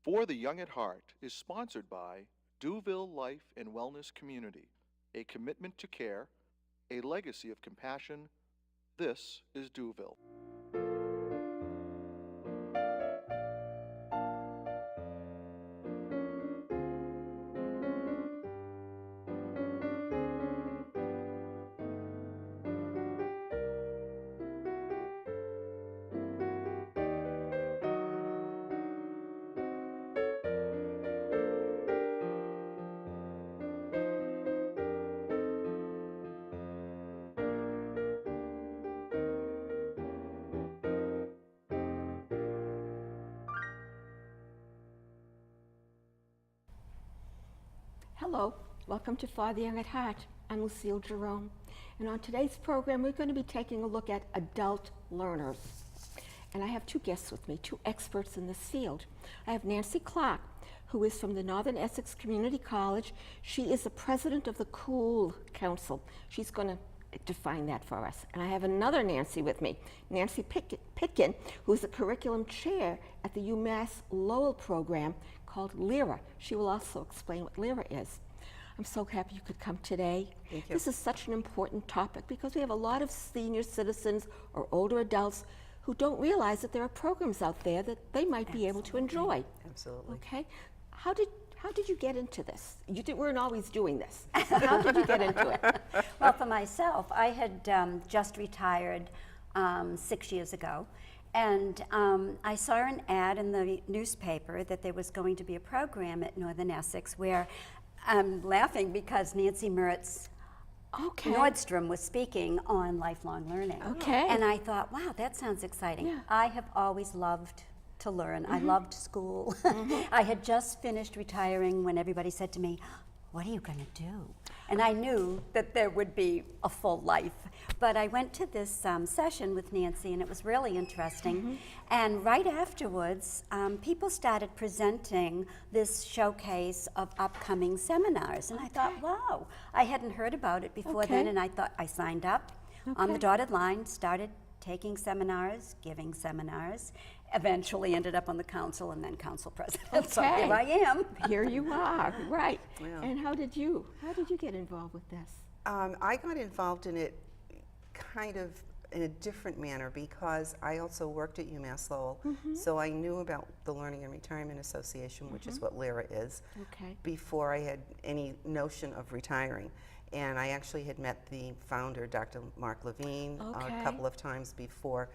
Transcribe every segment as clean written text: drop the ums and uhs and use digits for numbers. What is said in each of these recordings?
For the Young at Heart is sponsored by Duville Life and Wellness Community, a commitment to care, a legacy of compassion. This is Duville. Hello, welcome to For the Young at Heart. I'm Lucille Jerome, and on today's program we're going to be taking a look at adult learners. And I have two guests with me, two experts in this field. I have Nancy Clark, who is from the Northern Essex Community College. She is the president of the COOL Council. She's going to define that for us. And I have another Nancy with me, Nancy Pitkin, who is the curriculum chair at the UMass Lowell program called LYRA. She will also explain what LYRA is. I'm so happy you could come today. Thank you. This is such an important topic because we have a lot of senior citizens or older adults who don't realize that there are programs out there that they might be able to enjoy. Absolutely. Okay? How did you get into this? Weren't always doing this. How did you get into it? Well, for myself, I had just retired 6 years ago, and I saw an ad in the newspaper that there was going to be a program at Northern Essex where I'm laughing because Nancy Mertz Okay. Nordstrom was speaking on lifelong learning. Okay. And I thought, wow, that sounds exciting. Yeah. I have always loved to learn. I loved school. Mm-hmm. I had just finished retiring when everybody said to me, what are you going to do? And I knew that there would be a full life. But I went to this session with Nancy, and it was really interesting. Mm-hmm. And right afterwards, people started presenting this showcase of upcoming seminars. And I thought, wow, I hadn't heard about it before Okay. then, and I thought I signed up on Okay. the dotted line, started taking seminars, giving seminars, eventually ended up on the council and then council president. So Okay. here I am. Here you are, right. Yeah. And how did you get involved with this? I got involved in it kind of in a different manner because I also worked at UMass Lowell, so I knew about the Learning and Retirement Association, which is what LYRA is, Okay. before I had any notion of retiring. And I actually had met the founder, Dr. Mark Levine, Okay. a couple of times before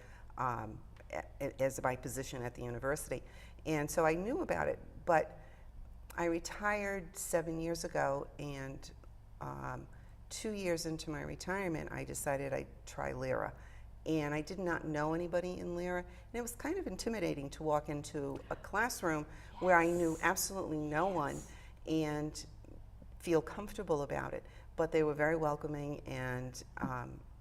as my position at the university. And so I knew about it, but I retired 7 years ago, and 2 years into my retirement, I decided I'd try LYRA. And I did not know anybody in LYRA, and it was kind of intimidating to walk into a classroom where I knew absolutely no one and feel comfortable about it. But they were very welcoming, and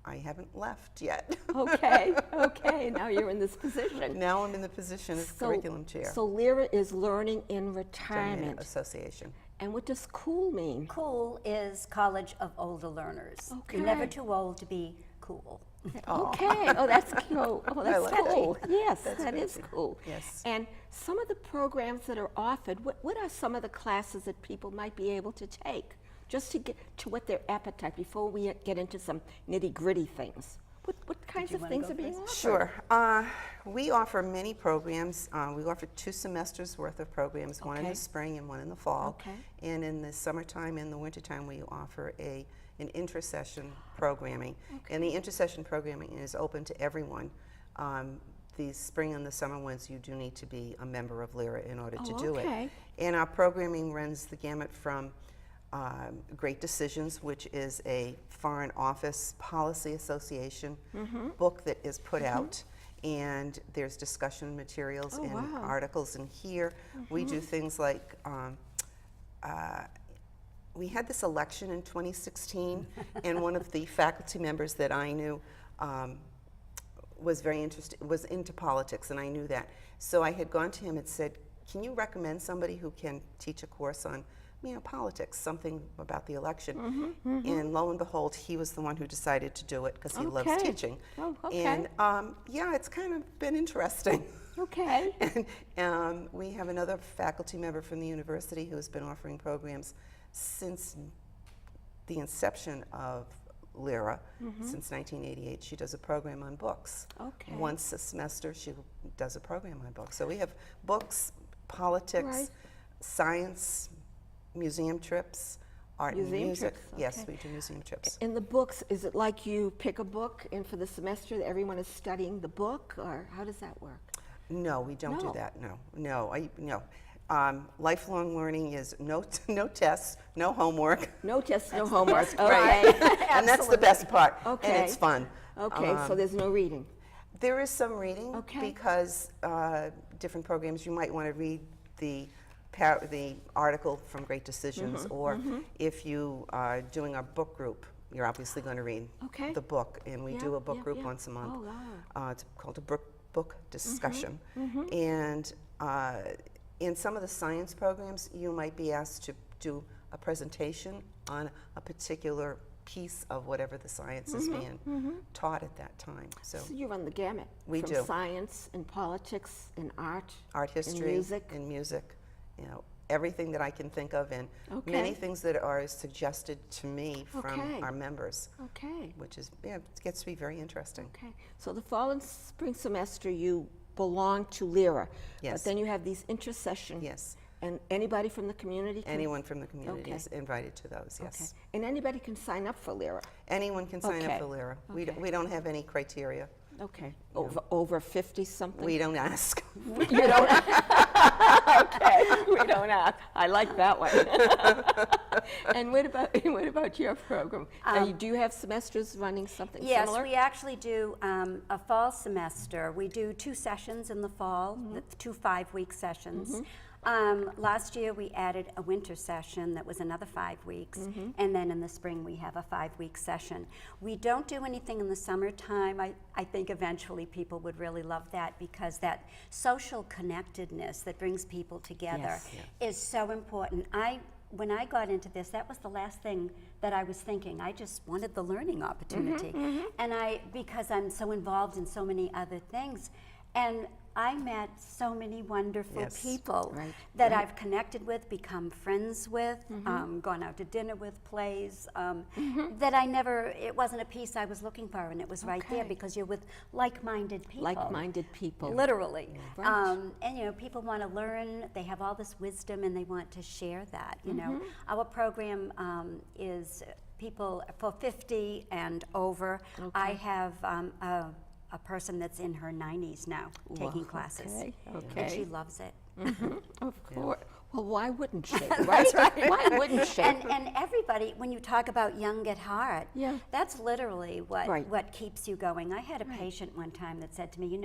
I haven't left yet. Okay, okay, now you're in this position. Now I'm in the position of curriculum chair. So LYRA is Learning in Retirement. Association. And what does COOL mean? COOL is College of Older Learners. Okay. You're never too old to be cool. Okay, oh, that's cool. Oh, that's like that. cool. Yes, That's that is fancy. cool. Yes. And some of the programs that are offered, what are some of the classes that people might be able to take? Just to get to what their appetite, before we get into some nitty-gritty things. What kinds of wanna things go are being first? offered? Sure. We offer many programs. We offer 2 semesters worth of programs, one in Okay. the spring and one in the fall. Okay. And in the summertime and the wintertime, we offer an intersession programming. And the intersession programming is open to everyone. The spring and the summer ones, you do need to be a member of LYRA in order to do okay. it. And our programming runs the gamut from Great Decisions, which is a Foreign Office Policy Association book that is put out, and there's discussion materials Oh, and wow. articles in here. We do things like we had this election in 2016, and one of the faculty members that I knew was very interested, was into politics, and I knew that. So I had gone to him and said, can you recommend somebody who can teach a course on politics, something about the election. And lo and behold, he was the one who decided to do it because he loves Okay. teaching. Oh, okay. And yeah, it's kind of been interesting. Okay. And we have another faculty member from the university who has been offering programs since the inception of Lyra, since 1988. She does a program on books. Okay. Once a semester, she does a program on books. So we have books, politics, Right. science, museum trips, art and Museum music. trips, Yes, okay. we do museum trips. In the books, is it like you pick a book and for the semester everyone is studying the book, or how does that work? No, we don't No. do that. No, no. Lifelong learning is no tests, no homework. No tests, no homework. Right. Okay. And that's the best part. Okay. And it's fun. Okay, so there's no reading. There is some reading Okay. because different programs you might want to read the article from Great Decisions, or if you are doing a book group, you're obviously going to read Okay. the book, and we Yeah, do a book yeah, group yeah. once a month. Oh, wow. It's called a book discussion, and in some of the science programs, you might be asked to do a presentation on a particular piece of whatever the science is being taught at that time. So So you run the gamut. We from do. science and politics and art. art history and music. everything that I can think of, and Okay. many things that are suggested to me from Okay. our members, Okay. which is, it gets to be very interesting. Okay. So the fall and spring semester you belong to Lyra. Yes. But then you have these intercession. Yes. And anybody from the community can? Anyone from the community Okay. is invited to those, yes. Okay. And anybody can sign up for Lyra? Anyone can sign Okay. up for Lyra. Okay. We don't have any criteria. Okay. Over 50 something? We don't ask. You don't. Okay. We don't ask. I like that one. And what about your program? Do you have semesters running something Yes, similar? we actually do a fall semester. We do 2 sessions in the fall, the 2 5-week sessions. Last year we added a winter session that was another 5 weeks, and then in the spring we have a 5-week session. We don't do anything in the summertime. I think eventually people would really love that, because that social connectedness that brings people together Yes. is so important. When I got into this, that was the last thing that I was thinking. I just wanted the learning opportunity. And because I'm so involved in so many other things, and I met so many wonderful Yes. people Right, that I've connected with, become friends with, gone out to dinner with, plays, that it wasn't a piece I was looking for, and it was right there Okay. because you're with like-minded people. Like-minded people. Literally. Right. And people want to learn, they have all this wisdom and they want to share that, Our program is people for 50 and over. I have a person that's in her 90s now taking Wow, classes. okay, And okay. she loves it. Of course. Well, why wouldn't she? Right? Why wouldn't she? And everybody, when you talk about young at heart, Yeah. that's literally Right. what keeps you going. I had a patient one time that said to me,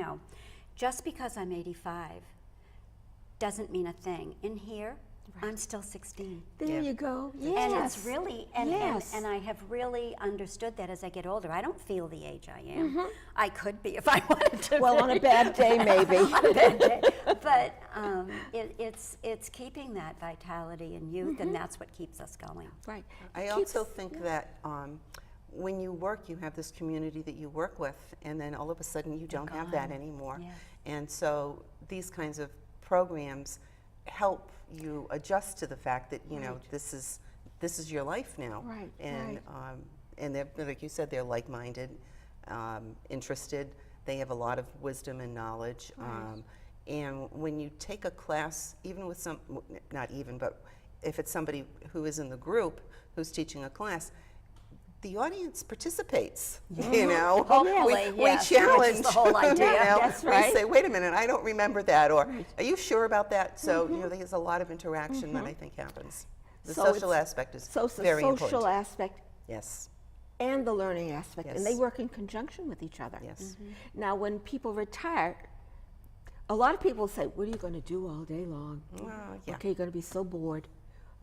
just because I'm 85 doesn't mean a thing. In here, I'm still 16. There Yeah. you go. Yes. And it's really, Yes. and I have really understood that as I get older. I don't feel the age I am. I could be if I wanted to. Well, on a bad day, maybe. On a bad day. But it's keeping that vitality and youth, and that's what keeps us going. Right. I also think that when you work, you have this community that you work with, and then all of a sudden you don't have that anymore. Yeah. And so these kinds of programs help you adjust to the fact that this is your life now. Right, And right. And they're, like you said, they're like-minded, interested. They have a lot of wisdom and knowledge. And when you take a class, even with not even, but if it's somebody who is in the group who's teaching a class, the audience participates, Hopefully, we yes, which is challenge. the whole idea. That's right. We say, wait a minute, I don't remember that, or are you sure about that? So, there's a lot of interaction that I think happens. The So social it's- aspect is So it's the very social important. aspect Yes, and the learning aspect, and they Yes. work in conjunction with each other. yes. Now, when people retire, a lot of people say, what are you going to do all day long? Yeah. Okay, you're going to be so bored.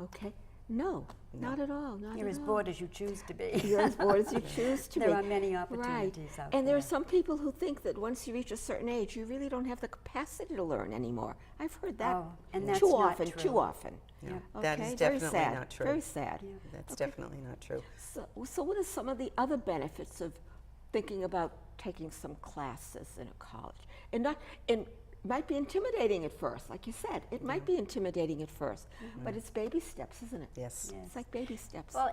Okay. No, not at all. Not You're at as all. bored as you choose to be. You're as bored as you choose to be. There are many Right. opportunities out And there there. are some people who think that once you reach a certain age, you really don't have the capacity to learn anymore. I've heard that Oh, and that's too not often, true. too often. Yeah, Okay, that is very definitely sad. not true. Very sad. That's Okay. definitely not true. So what are some of the other benefits of thinking about taking some classes in a college? And not, and it might be intimidating at first, like you said. It might be intimidating at first, but it's baby steps, isn't it? Yes. Yes. It's like baby steps. Well,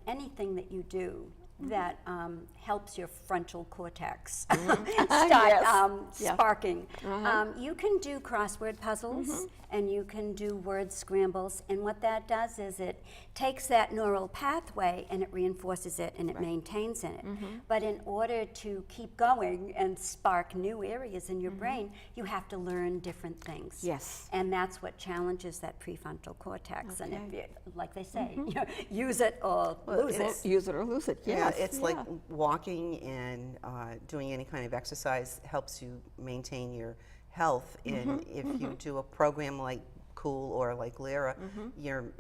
anything that you do that helps your frontal cortex start Yes. Yeah. sparking. You can do crossword puzzles and you can do word scrambles, and what that does is it takes that neural pathway and it reinforces it and it maintains in it. But in order to keep going and spark new areas in your brain, you have to learn different things. Yes. And that's what challenges that prefrontal cortex. And if Okay. you, like they say, you know, use it or lose it. Use it or lose it. Yeah, Yes. it's like walking and doing any kind of exercise helps you maintain your health. And if you do a program like Cool or like Lyra, you're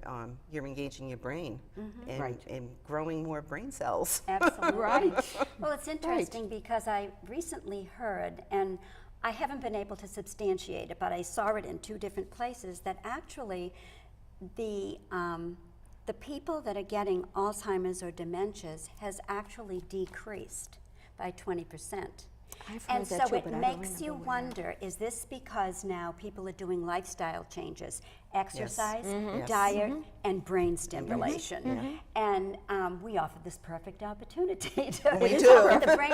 engaging your brain and, Right. and growing more brain cells. Absolutely. Right. Well, it's interesting because I recently heard, and I haven't been able to substantiate it, but I saw it in 2 different places, that actually the people that are getting Alzheimer's or dementias has actually decreased by 20%. I've heard And that so too, it but I don't makes you remember where. wonder, is this because now people are doing lifestyle changes, exercise, Yes. diet, and brain stimulation? And we offer this perfect opportunity to We offer do. the brain.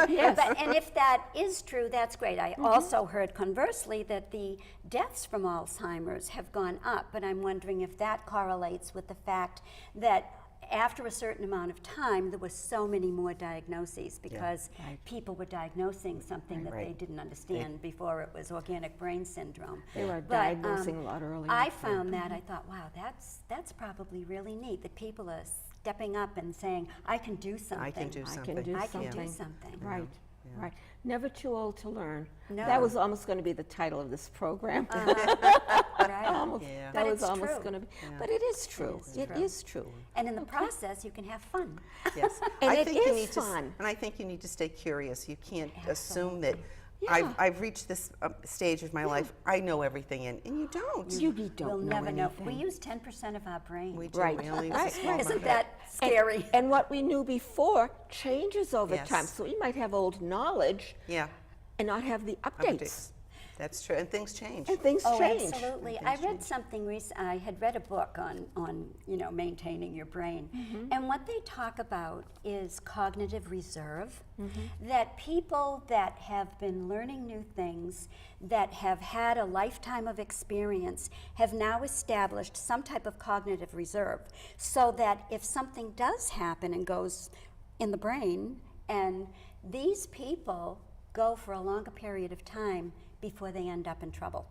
And if that is true, that's great. I also heard conversely that the deaths from Alzheimer's have gone up, but I'm wondering if that correlates with the fact that after a certain amount of time, there were so many more diagnoses because people were diagnosing something that they Right. didn't understand before it was organic brain syndrome. They were But, diagnosing a lot earlier. I found that, I thought, wow, that's probably really neat that people are stepping up and saying, I can do something. I can do I something. can do I can something. do something. Right, right. Never too old to learn. No. That was almost going to be the title of this program. Right? Almost, Yeah. that But was it's almost true. going to be. But it is true. is It true. is true. And in the process, you can have fun. Yes, And I it think you is need fun. and I think you need to stay curious. You can't assume that Yeah. I've reached this stage of my life. I know everything, and you don't. You don't We'll know never know. anything. We use 10% of our brain. We do. Right. We only use Right. a small amount Isn't of it. that scary? And what we knew before changes over Yes. time. So we might have old knowledge Yeah, and not have the updates. that's true. And things change. And things Oh, change. absolutely. I read something recent. I had read a book on maintaining your brain, and what they talk about is cognitive reserve. That people that have been learning new things, that have had a lifetime of experience, have now established some type of cognitive reserve, so that if something does happen and goes in the brain, and these people go for a longer period of time before they end up in trouble.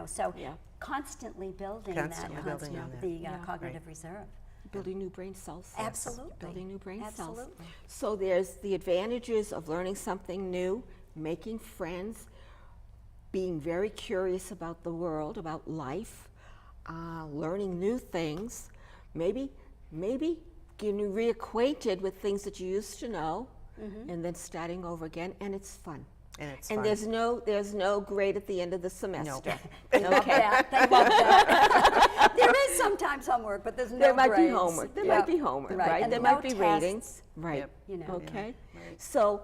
So Yeah. constantly building Constantly that, building on that. the cognitive reserve. Building new brain cells. Absolutely. Building new brain cells. Absolutely. So there's the advantages of learning something new, making friends, being very curious about the world, about life, learning new things, maybe getting reacquainted with things that you used to know, and then starting over again, and it's fun. And it's And fun. there's no grade at the end of the semester. They love that. They love that. There is sometimes homework, but there's no There might be grades. homework. There Yep. might be homework, right? And There no might be tests. ratings, right? Yep. You know. Okay. So,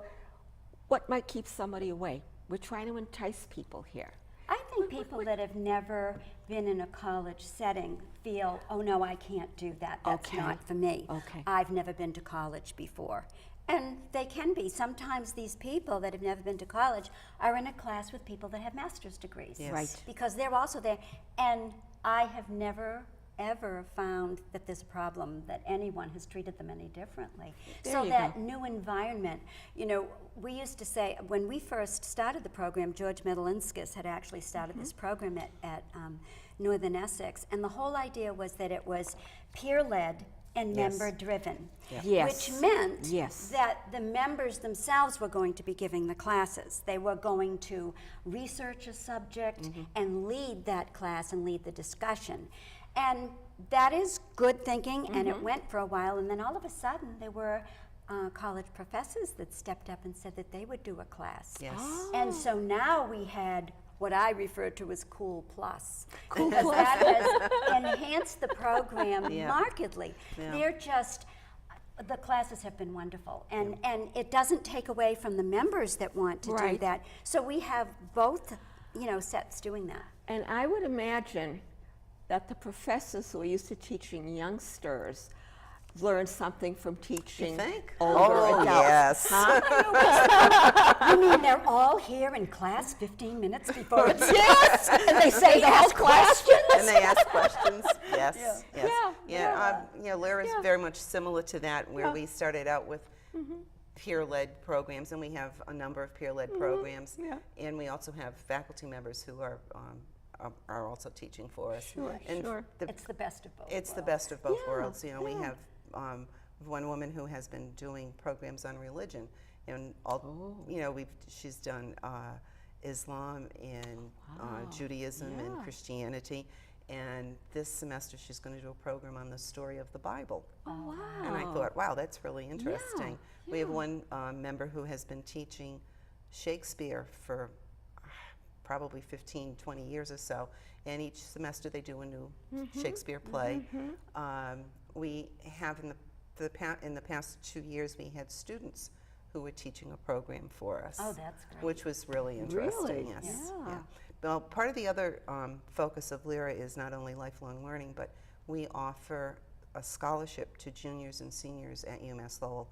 what might keep somebody away? We're trying to entice people here. I think people that have never been in a college setting feel, oh no, I can't do that. That's Okay. not for me. Okay. I've never been to college before. And they can be. Sometimes these people that have never been to college are in a class with people that have master's degrees. Yes. Right. Because they're also there. And I have never, ever found that there's a problem, that anyone has treated them any differently. There So you that go. new environment, we used to say, when we first started the program, George Medalinskas had actually started this program at Northern Essex, and the whole idea was that it was peer-led and Yes. member-driven, Yes. which meant Yes. that the members themselves were going to be giving the classes. They were going to research a subject and lead that class and lead the discussion. And that is good thinking, and it went for a while, and then all of a sudden there were college professors that stepped up and said that they would do a class. Yes. And so now we had what I refer to as Cool Plus. Cool because Plus. that has enhanced the program Yeah. markedly. Yeah. They're just, the classes have been wonderful. And it doesn't take away from the members that want to do Right. that. So we have both, sets doing that. And I would imagine that the professors who are used to teaching youngsters learn something from teaching think? older Oh, adults. yes. Huh? You mean they're all here in class 15 minutes before it's Yes, and they say the whole ask questions? And they ask questions. Yes. Yes. Yeah, Lyra's very much similar to that, where Yeah. we started out with peer-led programs, and we have a number of peer-led programs. Yeah. And we also have faculty members who are also teaching for us. Sure, And sure. It's the best of both It's the worlds. best of both Yeah, worlds. We yeah. have one woman who has been doing programs on religion, and she's done Islam and Judaism and Yeah. Christianity. And this semester she's going to do a program on the story of the Bible. Oh, wow. And I thought, wow, that's really interesting. We have yeah. one member who has been teaching Shakespeare for probably 15, 20 years or so. And each semester they do a new Shakespeare play. We have in the past 2 years, we had students who were teaching a program for us. Oh, that's great. Which was really interesting, Really? yes. Yeah. Well, part of the other focus of Lyra is not only lifelong learning, but we offer a scholarship to juniors and seniors at UMass Lowell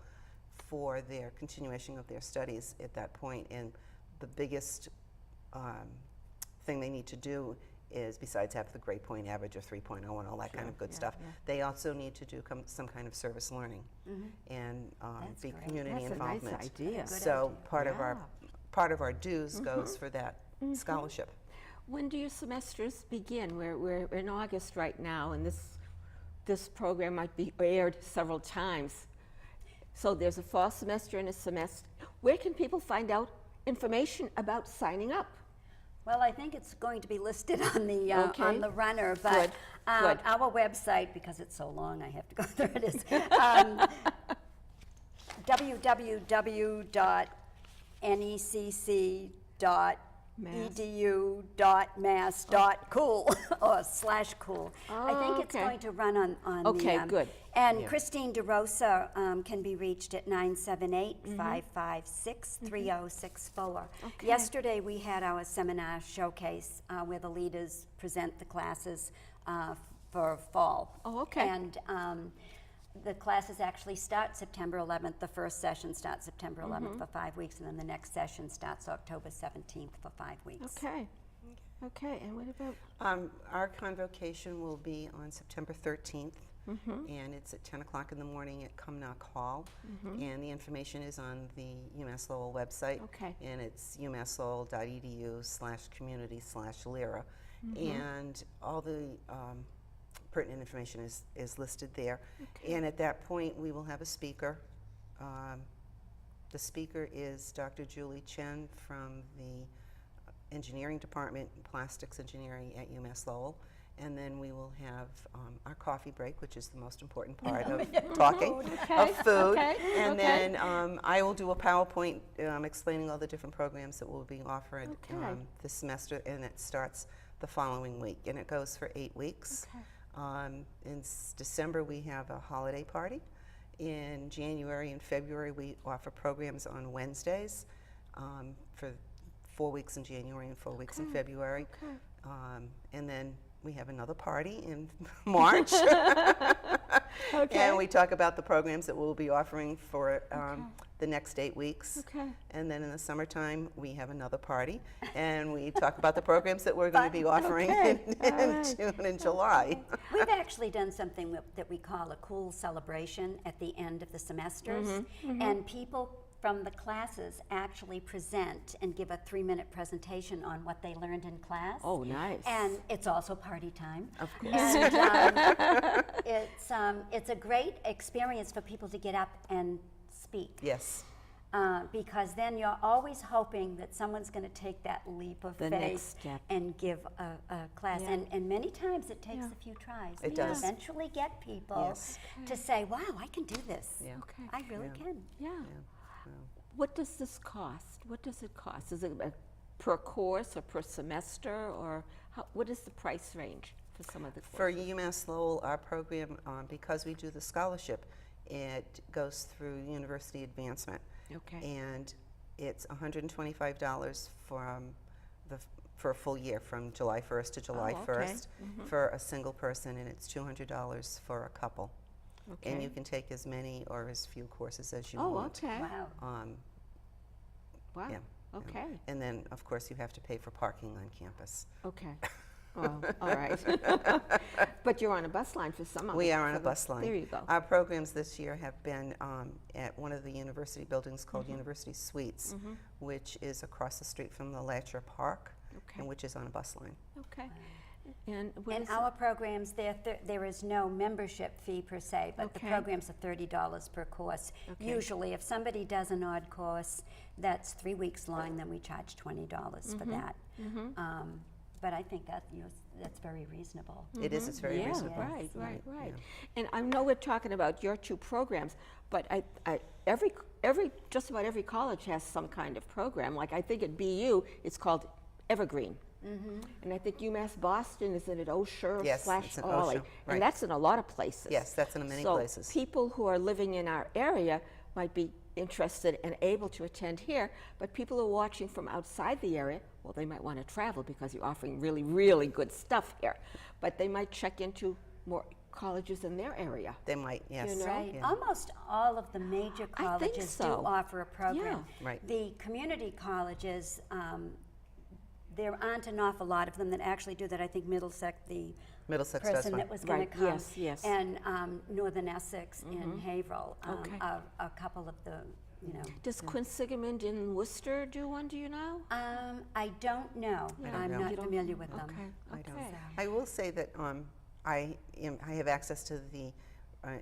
for their continuation of their studies at that point. And the biggest thing they need to do is, besides have the grade point average of 3.0 and all that kind of good stuff, they also need to do some kind of service learning and That's be great. community That's a involvement. nice idea. Good So idea. part of our dues goes for that scholarship. When do your semesters begin? We're in August right now, and this program might be aired several times. So there's a fall semester and a semester. Where can people find out information about signing up? Well, I think it's going to be listed on the Okay. runner, but Good, good. our website, because it's so long, I have to go through it, is www.necc.edu.mass.cool or /cool. I think it's okay. going to run on Okay, the good. And Christine DeRosa can be reached at 978-556-3064. Okay. Yesterday we had our seminar showcase where the leaders present the classes for fall. Oh, okay. And the classes actually start September 11th. The first session starts September 11th for 5 weeks, and then the next session starts October 17th for 5 weeks. Okay. Okay, and what about? Our convocation will be on September 13th, and it's at 10 o'clock in the morning at Cumnock Hall. And the information is on the UMass Lowell website. Okay. And it's umasslowell.edu/community/Lyra. And all the pertinent information is listed there. Okay. And at that point, we will have a speaker. The speaker is Dr. Julie Chen from the engineering department, plastics engineering at UMass Lowell. And then we will have our coffee break, which is the most important part of talking, of food. Okay, And okay. then I will do a PowerPoint explaining all the different programs that will be offered Okay. this semester, and it starts the following week, and it goes for 8 weeks. Okay. In December, we have a holiday party. In January and February, we offer programs on Wednesdays for 4 weeks in January and 4 weeks in February. Okay. And then we have another party in March. Okay. And we talk about the programs that we'll be offering for the next 8 weeks. Okay. And then in the summertime, we have another party, and we talk about the programs that we're going to be offering Okay. in All right. June and July. We've actually done something that we call a cool celebration at the end of the semesters, and people from the classes actually present and give a 3-minute presentation on what they learned in class. Oh, nice. And it's also party time. Of course. And it's a great experience for people to get up and speak. Yes. because then you're always hoping that someone's going to take that leap of The faith next step. and give a class. Yeah. And many times it takes Yeah. a few tries It to does. eventually get people Yes. to say, wow, I can do this. Yeah. Okay. I really Yeah. can. Yeah. Yeah. What does this cost? What does it cost? Is it per course or per semester, or what is the price range for some of the For courses? UMass Lowell, our program, because we do the scholarship, it goes through University Advancement. Okay. And it's $125 for a full year, from July 1st to July Oh, okay. 1st for a single person, and it's $200 for a couple. And Okay. you can take as many or as few courses as you Oh, want. okay. Wow. Wow. Yeah. Okay. And then, of course, you have to pay for parking on campus. Okay. Oh, all right. But you're on a bus line for some of We it, are on for a the- bus line. There you go. Our programs this year have been at one of the university buildings called University Suites, which is across the street from the Latcher Park, Okay. and which is on a bus line. Okay. And what In is our programs, there is no membership fee per se, but the Okay. programs are $30 per course. Okay. Usually, if somebody does an odd course that's 3 weeks long, then we charge $20 for that. But I think that's very reasonable. It is, it's very yeah, reasonable. right, right, right. yeah. And I know we're talking about your two programs, but just about every college has some kind of program. Like I think at BU, it's called Evergreen. And I think UMass Boston is in at Osher Yes, / it's in Ollie. Osher, right. And that's in a lot of places. Yes, that's in many so places. people who are living in our area might be interested and able to attend here, but people who are watching from outside the area, well, they might want to travel because you're offering really, really good stuff here. But they might check into more colleges in their area. They might, yes. know? Right. Yeah. Almost all of the major I think colleges so. do offer a program. Yeah. Right. The community colleges, there aren't an awful lot of them that actually do that. I think Middlesex, the Middlesex does person one. that was going Right, to come, yes, yes. and Northern Essex in Haverhill, Okay. are a couple of the, you know. Does Quinsigamond in Worcester do one, do you know? I don't know. don't I'm know. not You don't- familiar with them. Okay, I don't. okay. I will say that I have access to the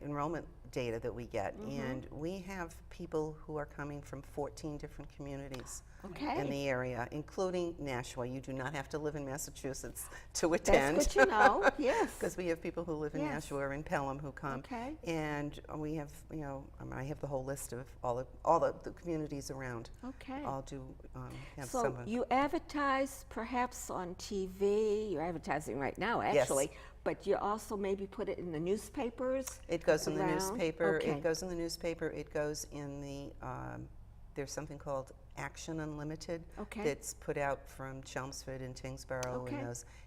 enrollment data that we get, and we have people who are coming from 14 different communities Okay. in the area, including Nashua. You do not have to live in Massachusetts to attend. That's good to know, yes. Because we have people who live in Yes. Nashua or in Pelham who come. Okay. And we have, I have the whole list of all the communities around. Okay. All do have So someone. you advertise perhaps on TV, you're advertising right now Yes. actually, but you also maybe put it in the newspapers? It goes in the around? newspaper. Okay. It goes in the newspaper. It goes in the. There's something called Action Unlimited. Okay. That's put out from Chelmsford and Tingsboro Okay.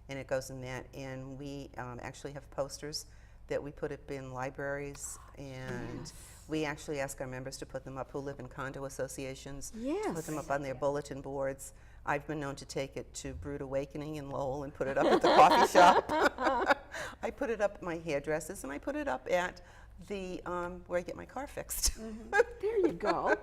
and it goes in that. And we actually have posters that we put up in libraries, and we actually ask our members to put them up who live in condo associations. To Yes. put them up on their bulletin boards. I've been known to take it to Brood Awakening in Lowell and put it up at the coffee shop. I put it up at my hairdressers, and I put it up at the where I get my car fixed. There you go.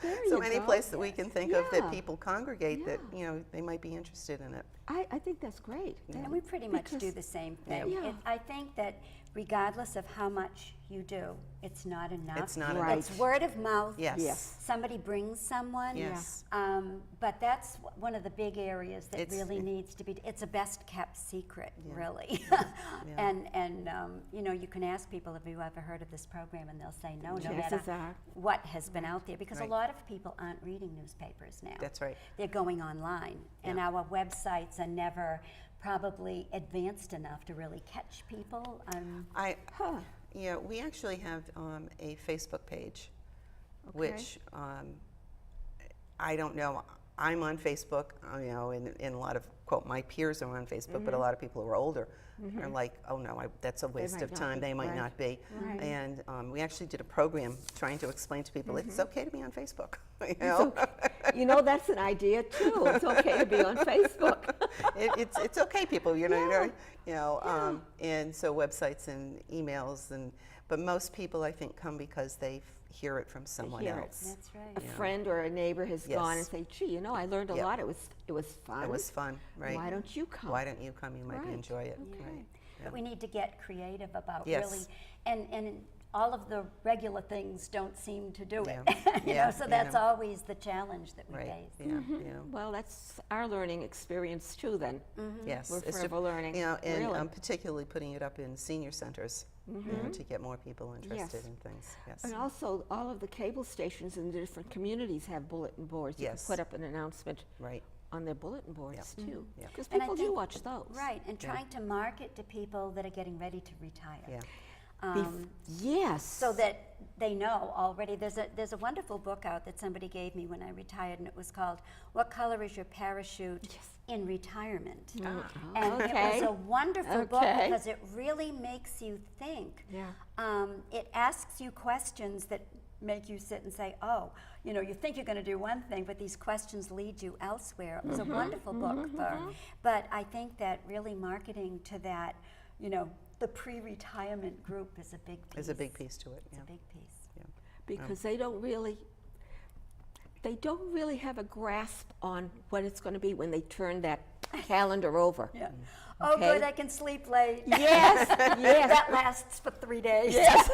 There So you any go. place that we can think of Yeah. that people congregate that Yeah. they might be interested in it. I think that's great. And we pretty much do Because- the same thing. Yeah. I think that regardless of how much you do, it's not enough. It's not Right. enough. It's word of mouth. Yes. Yes. Somebody brings someone. Yes. But that's one of the big areas that It's- really needs to be. It's a best kept secret, really. Yeah. And you can ask people, have you ever heard of this program, and they'll say no, no Chances matter are. what has been out there, because Right. a lot of people aren't reading newspapers now. That's right. They're going online, and Yeah. our websites are never probably advanced enough to really catch people. Yeah, we actually have a Facebook page, Okay. which I don't know. I'm on Facebook, and a lot of, quote, my peers are on Facebook, but a lot of people who are older are like, oh no, that's a waste might of not time. be. They might Right. not be. Right. And we actually did a program trying to explain to people it's okay to be on Facebook. You know? You know, that's an idea too. It's okay to be on Facebook. It's okay, people. And so websites and emails but most people I think come because they hear it from someone hear it. else. That's right. A friend or a neighbor has gone and Yes. say, gee, I learned a Yep. lot. It was fun. It was fun, right? Why don't you come? Why don't you come? You might Right. enjoy it. Okay. Right. But we need to get creative about Yes. really, and all of the regular things don't seem to do it. Yeah. You Yeah, know, so you that's know. always the challenge that we Right. face. Yeah. You know. Well, that's our learning experience too then. Yes, We're it's forever learning. You know, and Really. particularly putting it up in senior centers, you know, to get more people interested Yes. in things. Yes. And also, all of the cable stations in the different communities have bulletin boards. You can Yes. put up an announcement Right. on their bulletin boards too. Yeah. Because And I people do think- watch those. Right, and trying to market to people that are getting ready to retire. Yeah. Yes. So that they know already. There's a wonderful book out that somebody gave me when I retired, and it was called "What Color Is Your Parachute in Retirement?" And it Okay. was a wonderful book Okay. because it really makes you think. Yeah. It asks you questions that make you sit and say, "Oh, you know, you think you're going to do one thing, but these questions lead you elsewhere." It was a wonderful book but I think that really marketing to that, you know, the pre-retirement group is a big piece. There's a big piece to it. It's Yeah. a big piece. Because they don't really have a grasp on what it's going to be when they turn that calendar over. Yeah. Oh, Okay. good, I can sleep late. Yes, yes. That lasts for 3 days. Yes.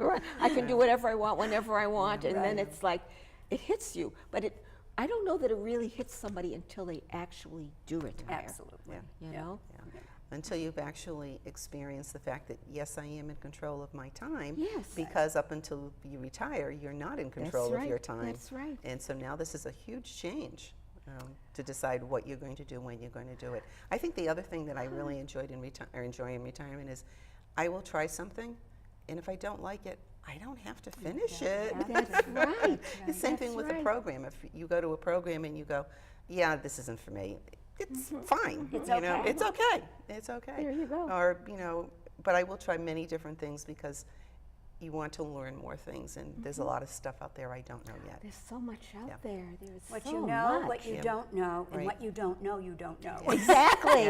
Right. I can do whatever I want, whenever I want, and then Right. it's like, it hits you. But I don't know that it really hits somebody until they actually do retire. Absolutely. Yeah. You know? Yeah. Until you've actually experienced the fact that, yes, I am in control of my time. Yes. Because up until you retire, you're not in control of right, your time. that's right. And so now this is a huge change to decide what you're going to do, when you're going to do it. I think the other thing that I really enjoy in retirement is I will try something, and if I don't like it, I don't have to finish it. That's right. The same thing That's with right. a program. If you go to a program and you go, yeah, this isn't for me, it's fine. It's you know, okay. it's okay. It's okay. There you go. Or, you know, but I will try many different things because you want to learn more things, and there's a lot of stuff out there I don't know yet. There's so much out Yeah. there. There's What so you know, much. what you Yeah. don't know, and Right. what you don't know, you don't know. Exactly.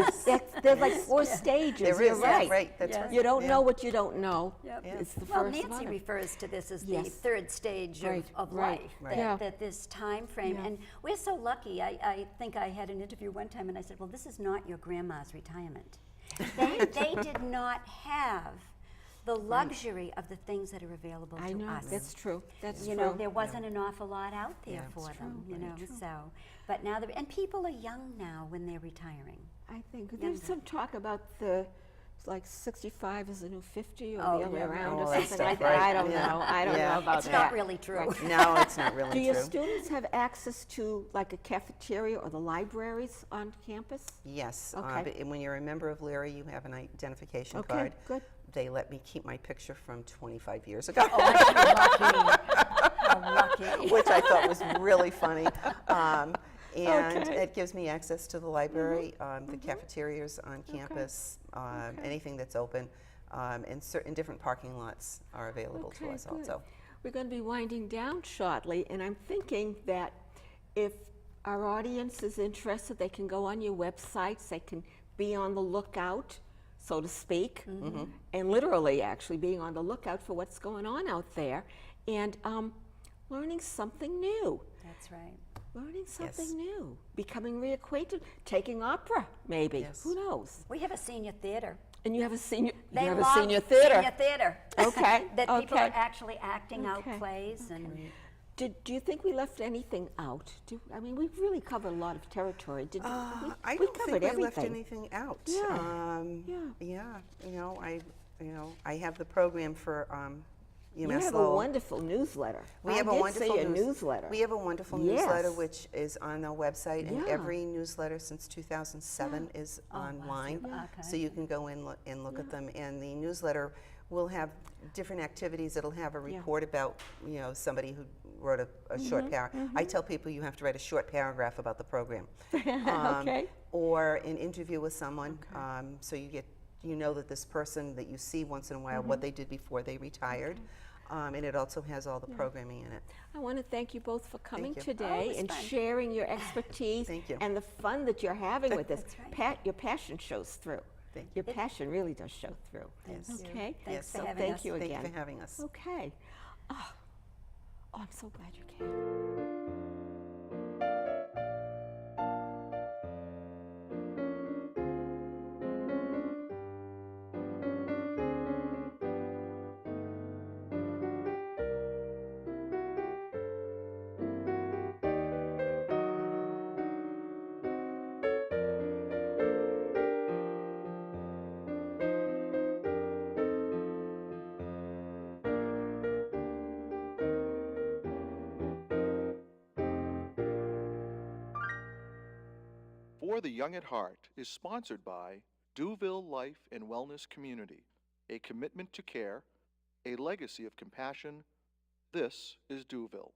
There's like 4 stages. There You're is, right. right. That's Yes. right. You don't Yeah. know what you don't know. Yep. Yeah. It's the Well, first Nancy one. refers to this as the Yes. third stage Right, of right, life, right. Yeah. that this time frame. Yeah. And we're so lucky. I think I had an interview one time and I said, well, this is not your grandma's retirement. They did not have the luxury of the things that are available I to know. us. That's true. That's You true. know, there wasn't an awful lot out there Yeah. for It's them, true, you very know, true. so. But now, and people are young now when they're retiring. I think there's Younger. some talk about it's like 65 is the new 50 or Oh, the other way yeah, around all or that something stuff, like that. I right. don't Yeah. know. I don't Yeah. know about It's that. not really true. No, it's not really Do your true. students have access to like a cafeteria or the libraries on campus? Yes. Okay. But when you're a member of Leary, you have an identification Okay, card. good. They let me keep my picture from 25 years ago. Oh, How lucky. Which I thought was really funny. And Okay. it gives me access to the library, the cafeterias on campus, anything that's open, and certain different parking lots are available to Okay, us good. also. We're going to be winding down shortly, and I'm thinking that if our audience is interested, they can go on your websites, they can be on the lookout, so to speak, and literally actually being on the lookout for what's going on out there, and learning something new. That's right. Learning something Yes. new, becoming reacquainted, taking opera, maybe. Yes. Who knows? We have a senior theater. And you have a senior. They you have a love senior theater. Senior theater. Okay, That people okay. are actually acting out Okay, plays and Do you think we left anything out? I mean, we've really covered a lot of territory. Did we I we don't covered think we left everything. anything out. Yeah, yeah. Yeah. I have the program for You UMass have a Lowell. wonderful newsletter. We I have a did wonderful see a newsletter. We have a wonderful newsletter Yes. which is on the website, and Yeah. every newsletter since 2007 is online, Okay. so you can go in and look at them. And the newsletter will have different activities. It'll have a report about somebody who wrote a short paragraph. I tell people you have to write a short paragraph about the program, Okay. or an interview with someone, so you know that this person that you see once in a while, what they did before they retired. And it also has all the programming in it. I want to thank you both for coming you. Oh, it today was and fun. sharing your expertise Thank you. and the fun that you're having with this. That's right. Your passion shows through. Thank Your passion really does show through. Yes. Okay. Thanks for so having thank us. you Thank again. you for having us. Okay. Oh, I'm so glad you came. For the Young at Heart is sponsored by Duville Life and Wellness Community, a commitment to care, a legacy of compassion. This is Duville.